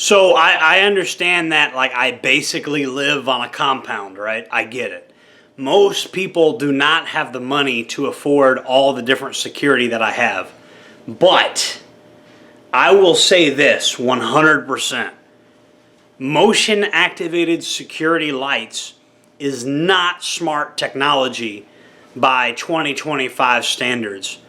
So I understand that, like, I basically live on a compound, right? I get it. Most people do not have the money to afford all the different security that I have. But I will say this 100%. Motion activated security lights is not smart technology by 2025 standards.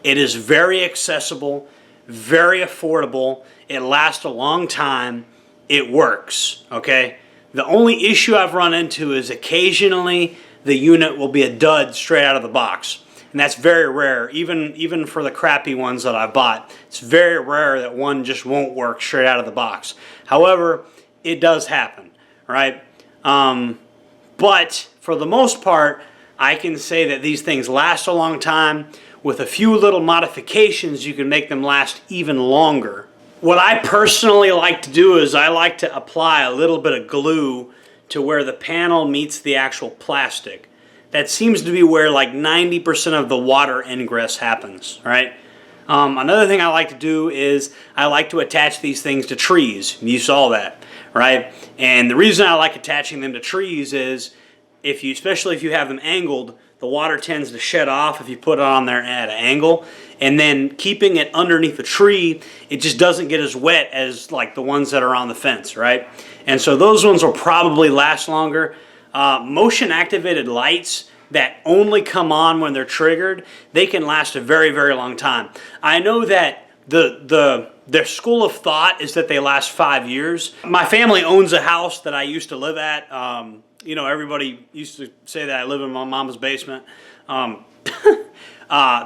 It is very accessible, very affordable. It lasts a long time. It works, okay? The only issue I've run into is occasionally the unit will be a dud straight out of the box. And that's very rare, even for the crappy ones that I bought. It's very rare that one just won't work straight out of the box. However, it does happen, right? But for the most part, I can say that these things last a long time. With a few little modifications, you can make them last even longer. What I personally like to do is I like to apply a little bit of glue to where the panel meets the actual plastic. That seems to be where like 90% of the water ingress happens, right? Another thing I like to do is I like to attach these things to trees. You saw that, right? And the reason I like attaching them to trees is especially if you have them angled, the water tends to shed off if you put it on there at an angle. And then keeping it underneath a tree, it just doesn't get as wet as like the ones that are on the fence, right? And so those ones will probably last longer. Motion activated lights that only come on when they're triggered, they can last a very, very long time. I know that their school of thought is that they last 5 years. My family owns a house that I used to live at. You know, everybody used to say that I live in my mama's basement. The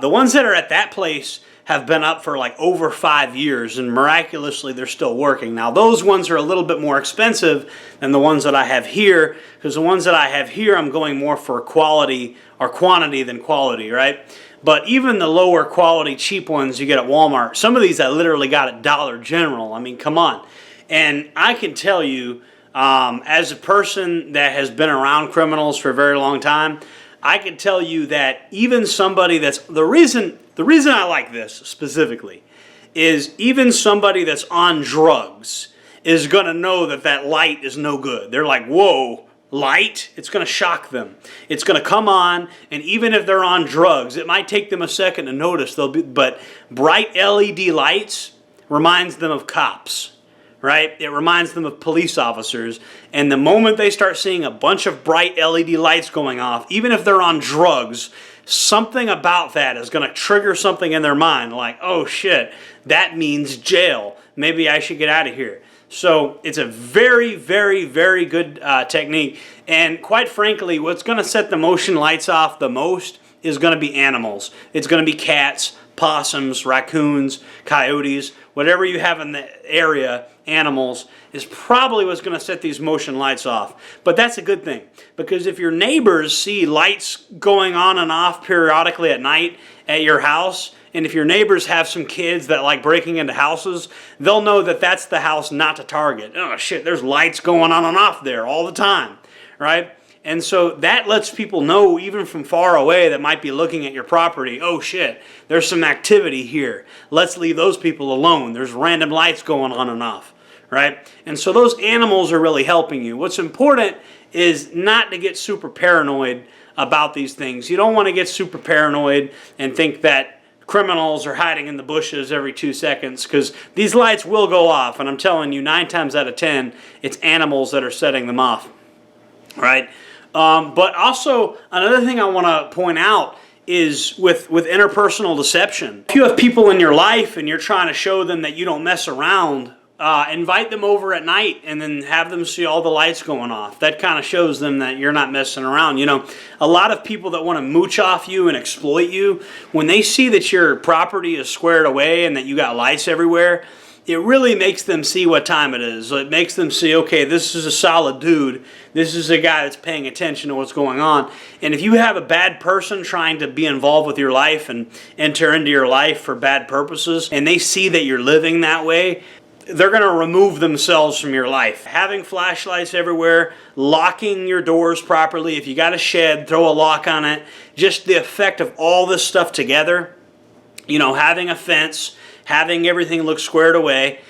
ones that are at that place have been up for like over 5 years, and miraculously they're still working. Now those ones are a little bit more expensive than the ones that I have here, because the ones that I have here I'm going more for quality or quantity than quality, right? But even the lower quality cheap ones you get at Walmart, some of these I literally got at Dollar General. I mean, come on. And I can tell you, as a person that has been around criminals for a very long time, I can tell you that even somebody that's, the reason I like this specifically is even somebody that's on drugs is going to know that that light is no good. They're like, whoa, light? It's going to shock them. It's going to come on, and even if they're on drugs, it might take them a second to notice. But bright LED lights reminds them of cops. Right? It reminds them of police officers. And the moment they start seeing a bunch of bright LED lights going off, even if they're on drugs, something about that is going to trigger something in their mind. Like, oh shit, that means jail. Maybe I should get out of here. So it's a very, very, very good technique. And quite frankly, what's going to set the motion lights off the most is going to be animals. It's going to be cats, possums, raccoons, coyotes, whatever you have in the area, animals, is probably what's going to set these motion lights off. But that's a good thing, because if your neighbors see lights going on and off periodically at night at your house, and if your neighbors have some kids that like breaking into houses, they'll know that that's the house not to target. Oh shit, there's lights going on and off there all the time, right? And so that lets people know, even from far away that might be looking at your property, oh shit, there's some activity here. Let's leave those people alone. There's random lights going on and off, right? And so those animals are really helping you. What's important is not to get super paranoid about these things. You don't want to get super paranoid and think that criminals are hiding in the bushes every 2 seconds, because these lights will go off, and I'm telling you, 9 times out of 10, it's animals that are setting them off, right? But also, another thing I want to point out is with interpersonal deception. If you have people in your life and you're trying to show them that you don't mess around, invite them over at night and then have them see all the lights going off. That kind of shows them that you're not messing around. You know, a lot of people that want to mooch off you and exploit you, when they see that your property is squared away and that you got lights everywhere, it really makes them see what time it is. It makes them see, okay, this is a solid dude. This is a guy that's paying attention to what's going on. And if you have a bad person trying to be involved with your life and enter into your life for bad purposes, and they see that you're living that way, they're going to remove themselves from your life. Having flashlights everywhere, locking your doors properly. If you got a shed, throw a lock on it. Just the effect of all this stuff together. You know, having a fence, having everything look squared away.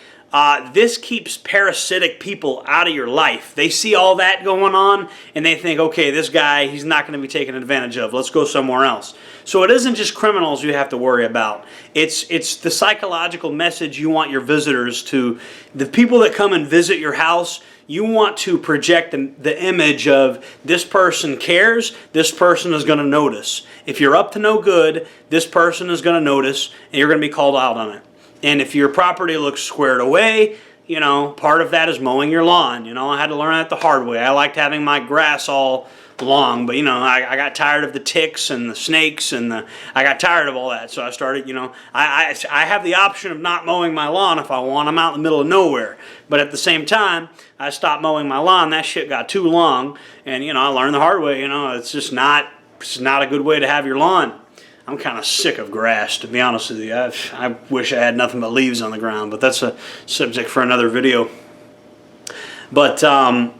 this keeps parasitic people out of your life. They see all that going on and they think, okay, this guy, he's not going to be taken advantage of. Let's go somewhere else. So it isn't just criminals you have to worry about. It's the psychological message you want your visitors to, the people that come and visit your house. You want to project the image of this person cares, this person is going to notice. If you're up to no good, this person is going to notice and you're going to be called out on it. And if your property looks squared away, you know, part of that is mowing your lawn. You know, I had to learn that the hard way. I liked having my grass all long, but you know, I got tired of the ticks and the snakes and I got tired of all that. So I started, you know, I have the option of not mowing my lawn if I want. I'm out in the middle of nowhere. But at the same time, I stopped mowing my lawn. That shit got too long. And, you know, I learned the hard way. You know, it's not a good way to have your lawn. I'm kind of sick of grass, to be honest with you. I wish I had nothing but leaves on the ground, but that's a subject for another video. But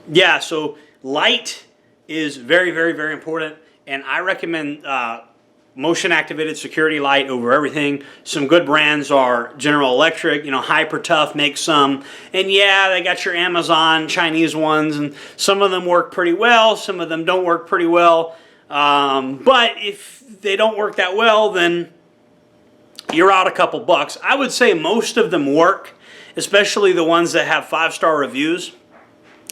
yeah, so light is very, very, very important, and I recommend motion activated security light over everything. Some good brands are General Electric, you know, Hyper Tough makes some, and yeah, they got your Amazon Chinese ones, and some of them work pretty well, some of them don't work pretty well. But if they don't work that well, then you're out a couple bucks. I would say most of them work, especially the ones that have 5-star reviews.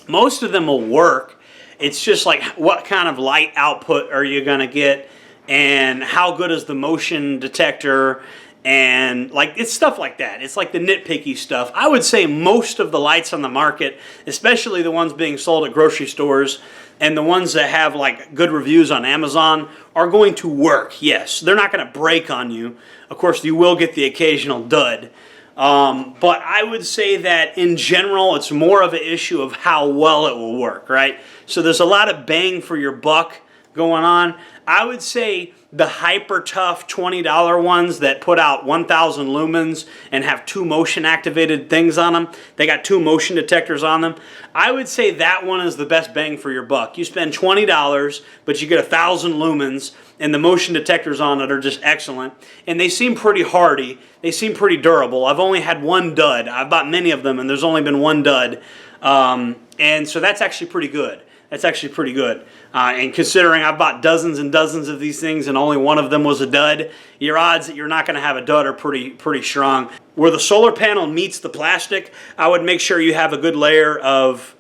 Most of them will work. It's just like, what kind of light output are you going to get, and how good is the motion detector, and like, it's stuff like that. It's like the nitpicky stuff. I would say most of the lights on the market, especially the ones being sold at grocery stores and the ones that have like good reviews on Amazon, are going to work. Yes, they're not going to break on you. Of course, you will get the occasional dud. But I would say that in general, it's more of an issue of how well it will work, right? So there's a lot of bang for your buck going on. I would say the Hyper Tough $20 ones that put out 1,000 lumens and have 2 motion activated things on them, they got 2 motion detectors on them, I would say that one is the best bang for your buck. You spend $20, but you get 1,000 lumens, and the motion detectors on it are just excellent, and they seem pretty hardy. They seem pretty durable. I've only had one dud. I've bought many of them, and there's only been one dud, and so that's actually pretty good. That's actually pretty good. And considering I've bought dozens and dozens of these things and only one of them was a dud, your odds that you're not going to have a dud are pretty strong. Where the solar panel meets the plastic, I would make sure you have a good layer of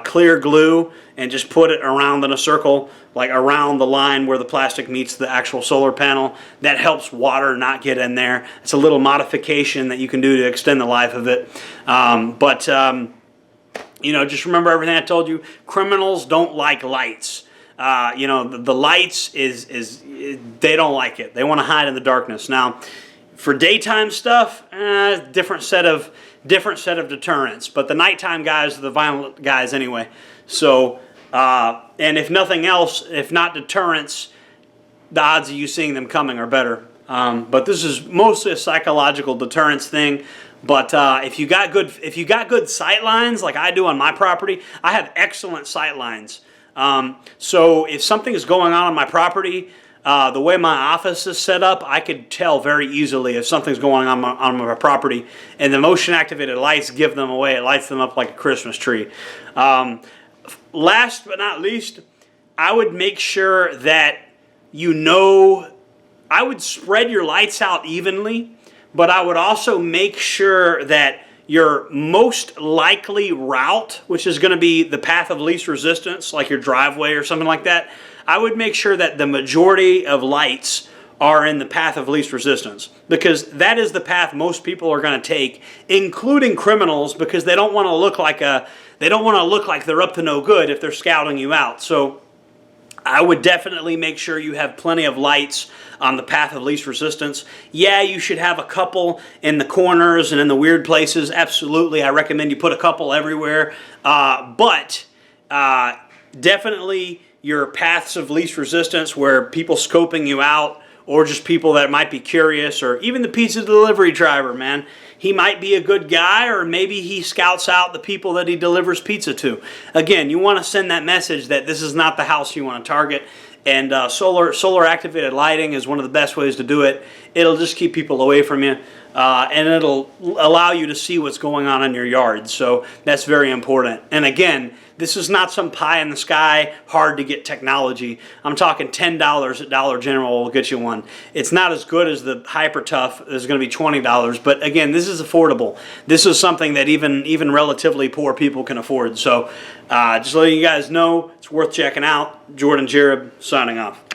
clear glue and just put it around in a circle, like around the line where the plastic meets the actual solar panel. That helps water not get in there. It's a little modification that you can do to extend the life of it. You know, just remember everything I told you. Criminals don't like lights. You know, the lights they don't like it. They want to hide in the darkness. Now, for daytime stuff, different set of deterrents. But the nighttime guys are the violent guys anyway. So, and if nothing else, if not deterrents, the odds of you seeing them coming are better. But this is mostly a psychological deterrence thing. But if you got good sight lines like I do on my property, I have excellent sight lines. So if something is going on my property, the way my office is set up, I could tell very easily if something's going on my property. And the motion activated lights give them away. It lights them up like a Christmas tree. Last but not least, I would make sure that I would spread your lights out evenly. But I would also make sure that your most likely route, which is going to be the path of least resistance, like your driveway or something like that, I would make sure that the majority of lights are in the path of least resistance, because that is the path most people are going to take, including criminals, because they don't want to look like they're up to no good if they're scouting you out. So I would definitely make sure you have plenty of lights on the path of least resistance. Yeah, you should have a couple in the corners and in the weird places. Absolutely, I recommend you put a couple everywhere. But definitely your paths of least resistance where people scoping you out or just people that might be curious, or even the pizza delivery driver, man. He might be a good guy, or maybe he scouts out the people that he delivers pizza to. Again, you want to send that message that this is not the house you want to target. And solar activated lighting is one of the best ways to do it. It'll just keep people away from you, and it'll allow you to see what's going on in your yard. So that's very important. And again, this is not some pie in the sky, hard to get technology. I'm talking $10 at Dollar General will get you one. It's not as good as the Hyper Tough. It's going to be $20, but again, this is affordable. This is something that even relatively poor people can afford. So just letting you guys know, it's worth checking out. Jordan Jareb signing off.